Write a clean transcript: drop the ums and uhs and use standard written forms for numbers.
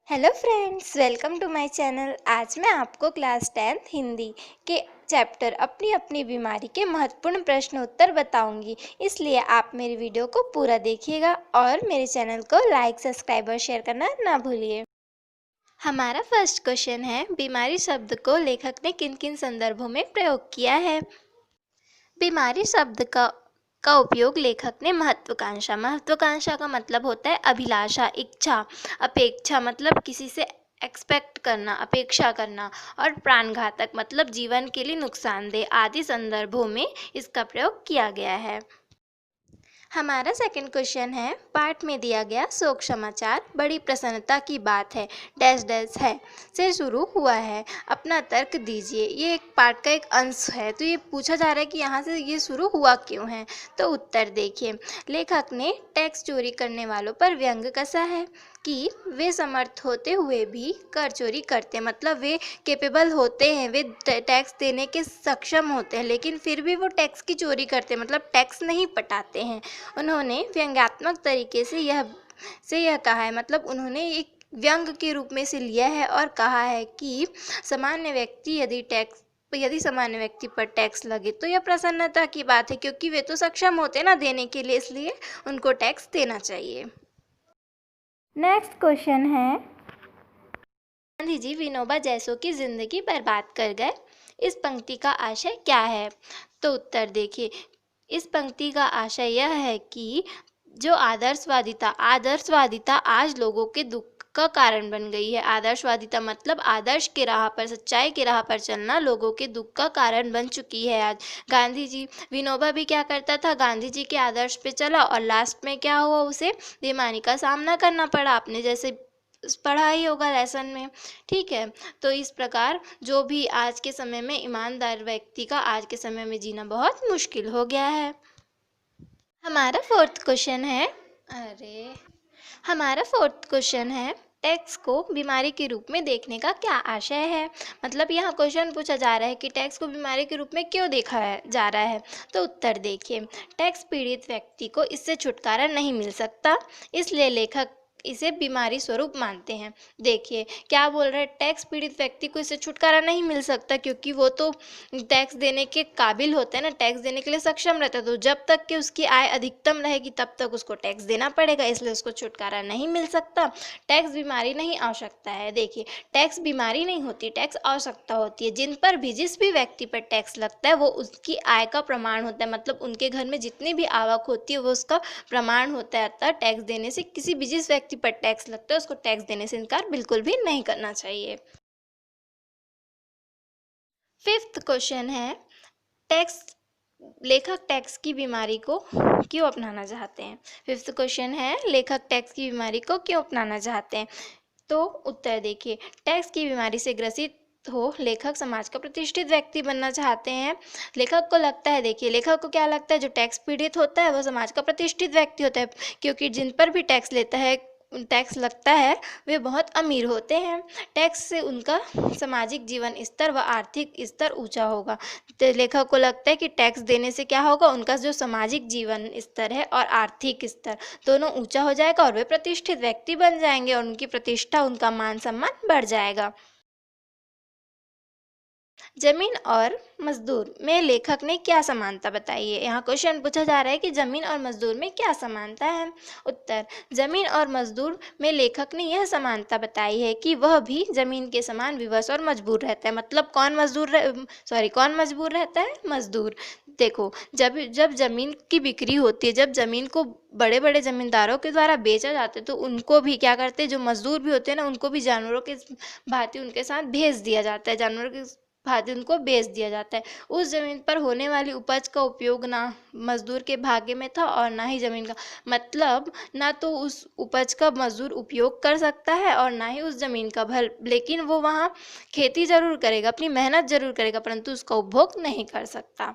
Hello friends, welcome to my channel. आज मैं आपको क्लास 10th हिंदी के चैप्टर अपनी अपनी बीमारी के महत्वपूर्ण प्रश्न उत्तर बताऊंगी, इसलिए आप मेरी वीडियो को पूरा देखिएगा और मेरे चैनल को लाइक, सब्सक्राइब और शेयर करना ना भूलिए। हमारा फर्स्ट क्वेश्चन है, बीमारी शब्द को लेखक ने किन किन संदर्भों में प्रयोग किया है। बीमारी शब्द का उपयोग लेखक ने महत्वाकांक्षा का मतलब होता है अभिलाषा, इच्छा, अपेक्षा मतलब किसी से एक्सपेक्ट करना, अपेक्षा करना, और प्राणघातक मतलब जीवन के लिए नुकसानदेह आदि संदर्भों में इसका प्रयोग किया गया है। हमारा सेकंड क्वेश्चन है, पाठ में दिया गया शोक समाचार बड़ी प्रसन्नता की बात है डैश डैश है से शुरू हुआ है, अपना तर्क दीजिए। ये एक पाठ का एक अंश है, तो ये पूछा जा रहा है कि यहाँ से ये शुरू हुआ क्यों है। तो उत्तर देखिए, लेखक ने टैक्स चोरी करने वालों पर व्यंग कसा है कि वे समर्थ होते हुए भी कर चोरी करते, मतलब वे कैपेबल होते हैं, वे टैक्स देने के सक्षम होते हैं, लेकिन फिर भी वो टैक्स की चोरी करते, मतलब टैक्स नहीं पटाते हैं। उन्होंने व्यंग्यात्मक तरीके से यह कहा है, मतलब उन्होंने एक व्यंग के रूप में से लिया है और कहा है कि यदि सामान्य व्यक्ति पर टैक्स लगे तो यह प्रसन्नता की बात है, क्योंकि वे तो सक्षम होते हैं ना देने के लिए, इसलिए उनको टैक्स देना चाहिए। नेक्स्ट क्वेश्चन है, गांधी जी विनोबा जैसों की जिंदगी बर्बाद कर गए, इस पंक्ति का आशय क्या है। तो उत्तर देखिए, इस पंक्ति का आशय यह है कि जो आदर्शवादिता आज लोगों के दुख का कारण बन गई है। आदर्शवादिता मतलब आदर्श की राह पर, सच्चाई की राह पर चलना लोगों के दुख का कारण बन चुकी है आज। गांधी जी, विनोबा भी क्या करता था, गांधी जी के आदर्श पे चला और लास्ट में क्या हुआ, उसे बेईमानी का सामना करना पड़ा। आपने जैसे पढ़ा ही होगा लेसन में, ठीक है। तो इस प्रकार जो भी आज के समय में ईमानदार व्यक्ति का आज के समय में जीना बहुत मुश्किल हो गया है। हमारा फोर्थ क्वेश्चन है, टैक्स को बीमारी के रूप में देखने का क्या आशय है। मतलब यहाँ क्वेश्चन पूछा जा रहा है कि टैक्स को बीमारी के रूप में क्यों देखा जा रहा है। तो उत्तर देखिए, टैक्स पीड़ित व्यक्ति को इससे छुटकारा नहीं मिल सकता, इसलिए लेखक इसे बीमारी स्वरूप मानते हैं। देखिए क्या बोल रहे हैं, टैक्स पीड़ित व्यक्ति को इससे छुटकारा नहीं मिल सकता, क्योंकि वो तो टैक्स देने के काबिल होते हैं ना, टैक्स देने के लिए सक्षम रहता है। तो जब तक कि उसकी आय अधिकतम रहेगी तब तक उसको टैक्स देना पड़ेगा, इसलिए उसको छुटकारा नहीं मिल सकता। टैक्स बीमारी नहीं, आवश्यकता है। देखिए, टैक्स बीमारी नहीं होती, टैक्स आवश्यकता होती है। जिस भी व्यक्ति पर टैक्स लगता है वो उसकी आय का प्रमाण होता है, मतलब उनके घर में जितनी भी आवक होती है वो उसका प्रमाण होता है। अतः टैक्स देने से किसी भी जिस व्यक्ति पर टैक्स लगता है उसको टैक्स देने से इनकार बिल्कुल भी नहीं करना चाहिए। फिफ्थ क्वेश्चन है, लेखक टैक्स की बीमारी को क्यों अपनाना चाहते हैं। फिफ्थ क्वेश्चन है, लेखक टैक्स की बीमारी को क्यों अपनाना चाहते हैं। तो उत्तर देखिए, टैक्स की बीमारी से ग्रसित हो लेखक समाज का प्रतिष्ठित व्यक्ति बनना चाहते हैं। लेखक को लगता है, देखिए लेखक को क्या लगता है, जो टैक्स पीड़ित होता है वो समाज का प्रतिष्ठित व्यक्ति होता है, क्योंकि जिन पर भी टैक्स लगता है वे बहुत अमीर होते हैं। टैक्स से उनका सामाजिक जीवन स्तर व आर्थिक स्तर ऊंचा होगा। तो लेखक को लगता है कि टैक्स देने से क्या होगा, उनका जो सामाजिक जीवन स्तर है और आर्थिक स्तर दोनों ऊंचा हो जाएगा और वे प्रतिष्ठित व्यक्ति बन जाएंगे और उनकी प्रतिष्ठा, उनका मान सम्मान बढ़ जाएगा। जमीन और मजदूर में लेखक ने क्या समानता बताई है। यहाँ क्वेश्चन पूछा जा रहा है कि जमीन और मजदूर में क्या समानता है। उत्तर, जमीन और मजदूर में लेखक ने यह समानता बताई है कि वह भी जमीन के समान विवश और मजबूर रहता है। मतलब कौन मजबूर रहता है, मजदूर। देखो, जब जमीन की बिक्री होती है, जब जमीन को बड़े बड़े जमींदारों के द्वारा बेचा जाता है, तो उनको भी क्या करते हैं, जो मजदूर भी होते हैं ना, उनको भी जानवरों के भांति उनके साथ भेज दिया जाता है, जानवरों के भांति उनको बेच दिया जाता है। उस जमीन पर होने वाली उपज का उपयोग ना मजदूर के भाग्य में था और ना ही जमीन का, मतलब ना तो उस उपज का मजदूर उपयोग कर सकता है और ना ही उस जमीन का भल, लेकिन वो वहाँ खेती जरूर करेगा, अपनी मेहनत जरूर करेगा, परंतु उसका उपभोग नहीं कर सकता।